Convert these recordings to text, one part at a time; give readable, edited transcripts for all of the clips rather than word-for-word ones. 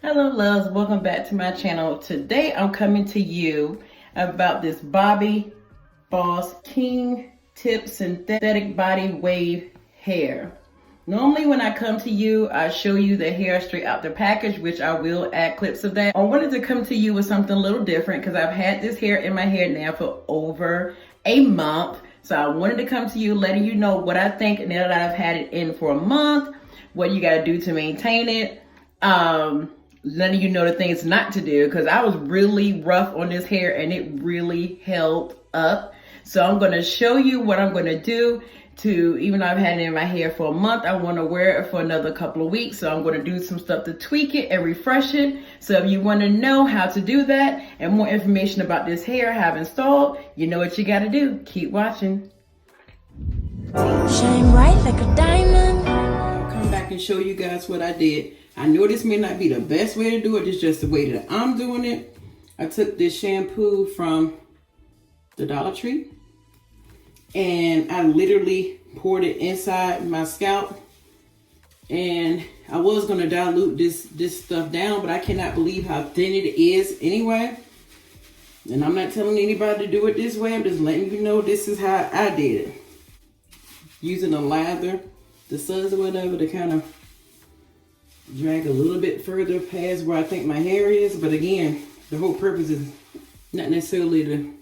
Hello loves, welcome back to my channel. Today I'm coming to you about this Bobbi Boss King Tip synthetic body wave hair. Normally when I come to you, I show you the hair straight out the package, which I will add clips of that. I wanted to come to you with something a little different because I've had this hair in my hair now for over a month. So I wanted to come to you letting you know what I think now that I've had it in for a month, what you gotta do to maintain it. Letting you know the things not to do because I was really rough on this hair and it really held up. So I'm going to show you what I'm going to do to, even though I've had it in my hair for a month, I want to wear it for another couple of weeks. So I'm going to do some stuff to tweak it and refresh it. So if you want to know how to do that and more information about this hair I have installed, you know what you got to do. Keep watching. Shine bright like a diamond. I'll come back and show you guys what I did. I know this may not be the best way to do it. It's just the way that I'm doing it. I took this shampoo from the Dollar Tree and I literally poured it inside my scalp. And I was going to dilute this stuff down, but I cannot believe how thin it is anyway. And I'm not telling anybody to do it this way. I'm just letting you know this is how I did it. Using a lather, the suds or whatever to kind of drag a little bit further past where I think my hair is. But again, the whole purpose is not necessarily to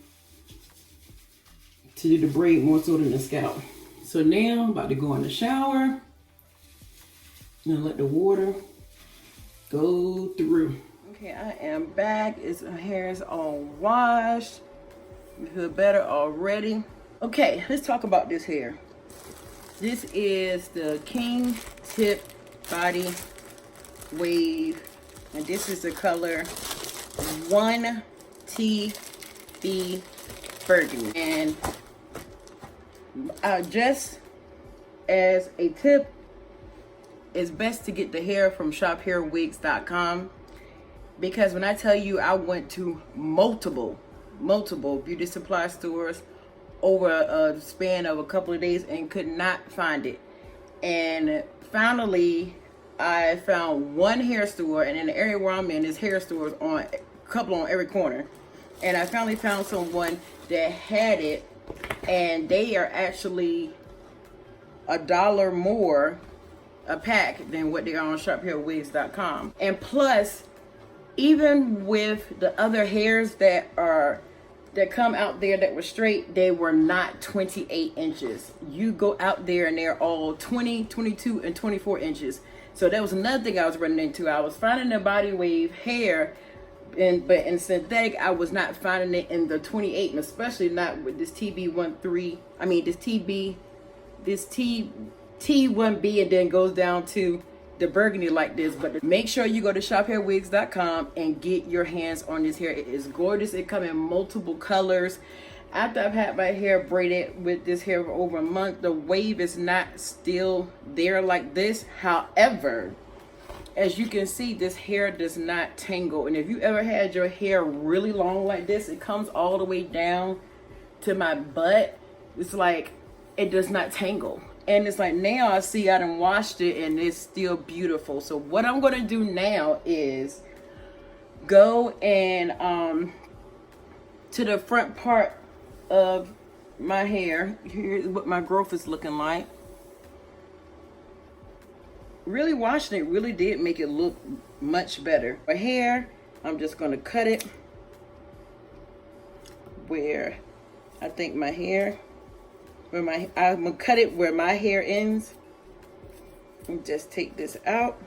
do the braid, more so than the scalp. So now I'm about to go in the shower and let the water go through. Okay, I am back. My hair is all washed. I feel better already. Okay, let's talk about this hair. This is the King Tip Body Wave, and this is the color 1TB Burgundy. And just as a tip, it's best to get the hair from shophairwigs.com, because when I tell you I went to multiple beauty supply stores over a span of a couple of days and could not find it, and finally I found one hair store, and in the area where I'm in, there's hair stores on a couple on every corner, and I finally found someone that had it, and they are actually $1 more a pack than what they are on shophairwigs.com. And plus, even with the other hairs that come out there that were straight, they were not 28 inches. You go out there and they're all 20, 22, and 24 inches. So that was another thing I was running into. I was finding the body wave hair, but in synthetic, I was not finding it in the 28, and especially not with this TB13. I mean, this T1B, and then goes down to the burgundy like this. But make sure you go to shophairwigs.com and get your hands on this hair. It is gorgeous. It comes in multiple colors. After I've had my hair braided with this hair for over a month, the wave is not still there like this. However, as you can see, this hair does not tangle. And if you ever had your hair really long like this, it comes all the way down to my butt. It's like it does not tangle. And it's like, now I see I done washed it and it's still beautiful. So what I'm going to do now is go and to the front part of my hair. Here's what my growth is looking like. Really washing it really did make it look much better. My hair, I'm just going to cut it where I think my hair, I'm gonna cut it where my hair ends, and just take this out.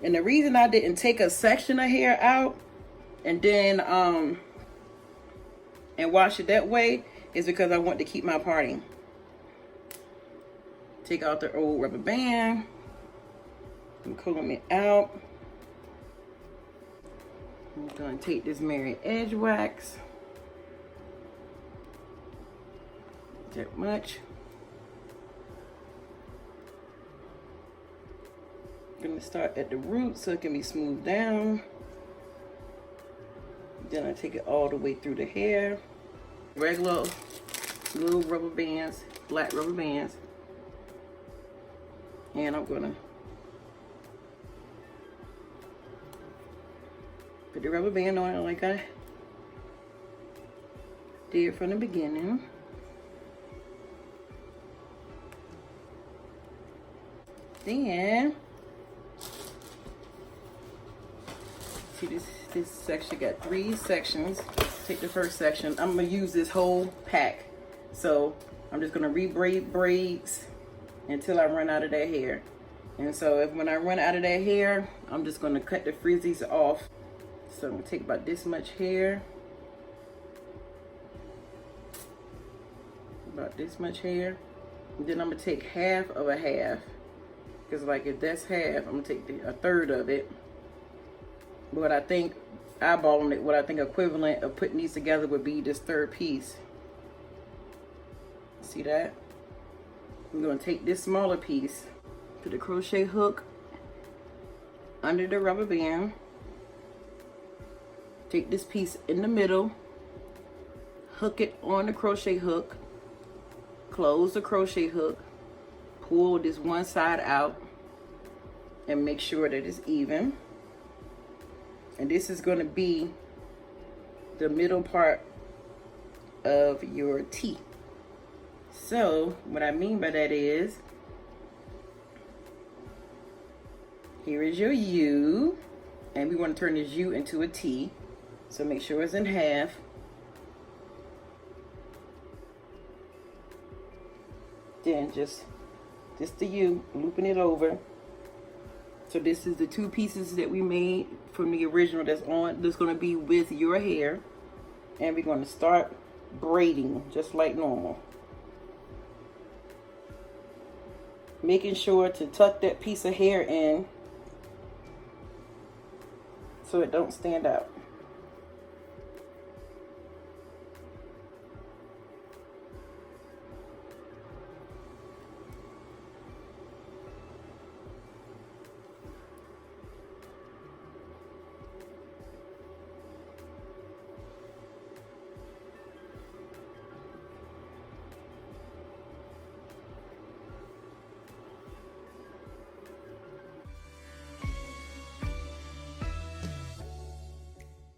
And the reason I didn't take a section of hair out and then and wash it that way is because I want to keep my parting. Take out the old rubber band and comb it out. I'm gonna take this Mary Edge wax. That much. I'm gonna start at the root so it can be smoothed down. Then I take it all the way through the hair. Regular little rubber bands, black rubber bands. And I'm gonna Put the rubber band on it like I did from the beginning. Then, see this section got 3 sections. Take the first section. I'm gonna use this whole pack. So I'm just gonna re-braid braids until I run out of that hair. And so when I run out of that hair, I'm just gonna cut the frizzies off. So I'm gonna take about this much hair. About this much hair. And then I'm gonna take half of a half. Because like if that's half, I'm gonna take a third of it. What I think, eyeballing it, what I think equivalent of putting these together would be this third piece. See that? I'm gonna take this smaller piece, put the crochet hook under the rubber band, take this piece in the middle, hook it on the crochet hook, close the crochet hook, pull this one side out, and make sure that it's even. And this is going to be the middle part of your T. So what I mean by that is, here is your U, and we want to turn this U into a T. So make sure it's in half. Then just the U, looping it over. So this is the 2 pieces that we made from the original that's going to be with your hair. And we're going to start braiding just like normal. Making sure to tuck that piece of hair in so it don't stand out.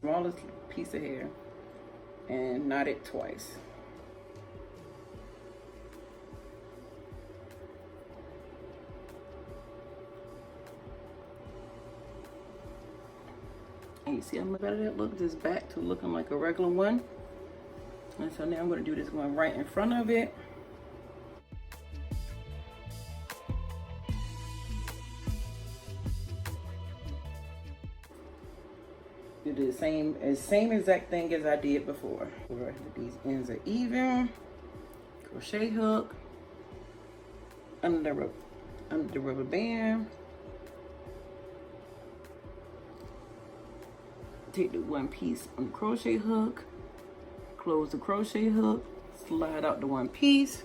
Smallest piece of hair and knot it twice. And you see how much better that looks? It's back to looking like a regular one. And so now I'm going to do this one right in front of it. Do the same exact thing as I did before. These ends are even. Crochet hook under the rubber band. Take the one piece on the crochet hook, close the crochet hook, slide out the one piece,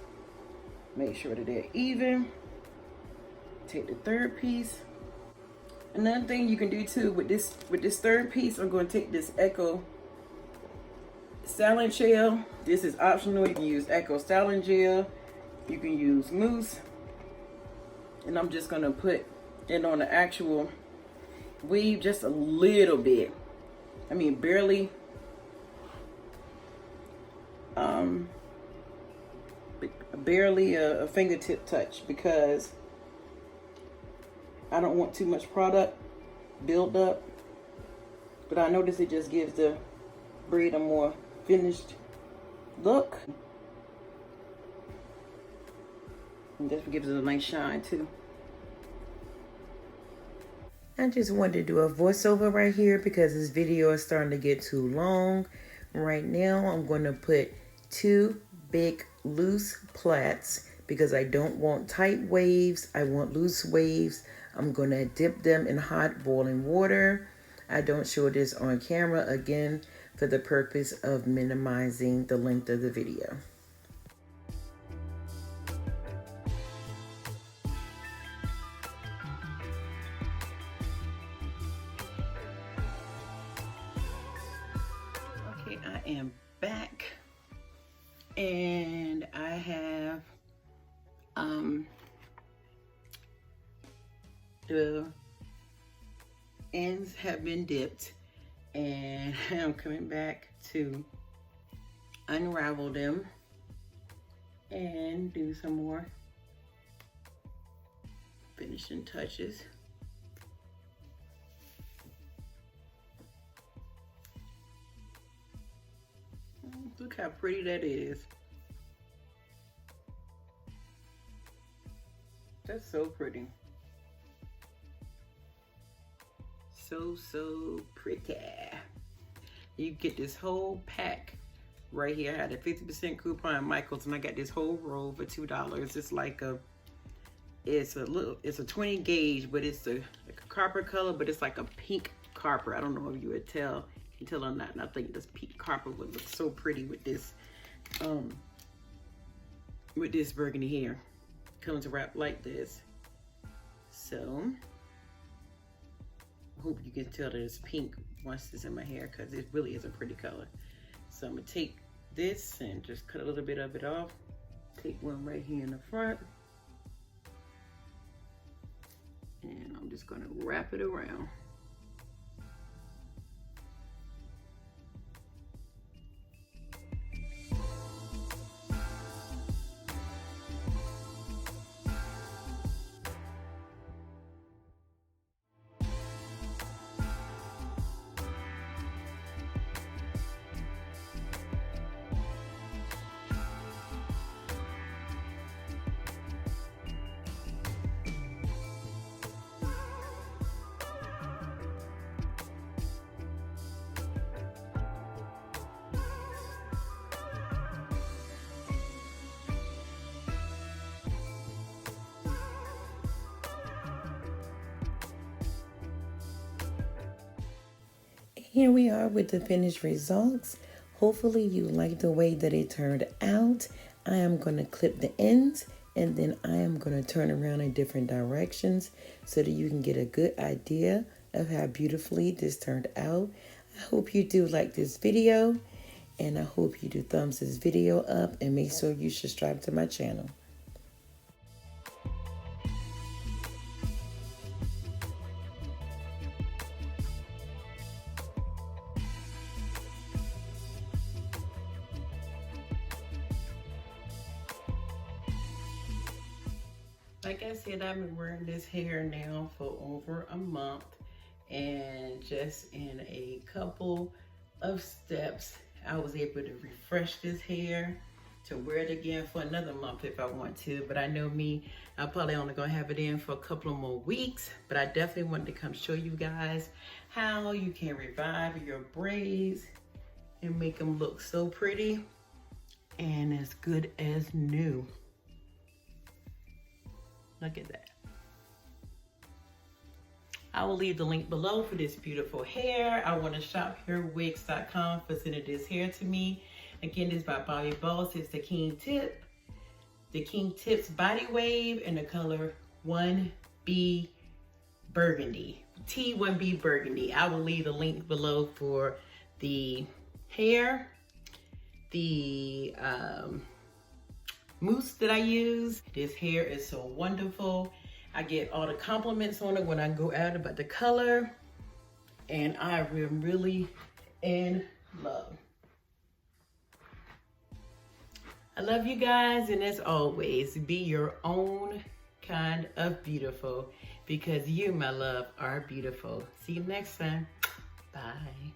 make sure that they're even. Take the third piece. Another thing you can do too with this third piece, I'm going to take this Echo styling gel. This is optional. You can use Echo styling gel. You can use mousse. And I'm just going to put it on the actual weave just a little bit. I mean, barely. Barely a fingertip touch, because I don't want too much product build up, but I notice it just gives the braid a more finished look. And this gives it a nice shine too. I just wanted to do a voiceover right here because this video is starting to get too long. Right now, I'm going to put 2 big loose plaits because I don't want tight waves. I want loose waves. I'm going to dip them in hot boiling water. I don't show this on camera, again, for the purpose of minimizing the length of the video. Okay, I am back, and I have the ends have been dipped, And I'm coming back to unravel them and do some more finishing touches. Look how pretty that is. That's so pretty. So pretty. You get this whole pack right here. I had a 50% coupon at Michael's and I got this whole roll for $2. It's like it's a 20 gauge, but it's like a copper color, but it's like a pink copper. I don't know if you would tell, can tell or not. And I think this pink copper would look so pretty with this burgundy hair. Comes wrapped like this. So I hope you can tell that it's pink once it's in my hair, because it really is a pretty color. So I'm gonna take this and just cut a little bit of it off. Take one right here in the front. And I'm just gonna wrap it around. Here we are with the finished results. Hopefully you like the way that it turned out. I am going to clip the ends and then I am going to turn around in different directions so that you can get a good idea of how beautifully this turned out. I hope you do like this video and I hope you do thumbs this video up and make sure you subscribe to my channel. Like I said, I've been wearing this hair now for over a month, and just in a couple of steps, I was able to refresh this hair to wear it again for another month if I want to. But I know me, I'm probably only gonna have it in for a couple of more weeks, but I definitely wanted to come show you guys how you can revive your braids and make them look so pretty and as good as new. Look at that. I will leave the link below for this beautiful hair. I want to shophairwigs.com for sending this hair to me. Again, this is by Bobbi Boss. It's the KINGTIPS Body Wave in the color 1B Burgundy. T1B Burgundy. I will leave the link below for the hair, the mousse that I use. This hair is so wonderful. I get all the compliments on it when I go out about the color, and I am really in love. I love you guys, and as always, be your own kind of beautiful, because you, my love, are beautiful. See you next time. Bye.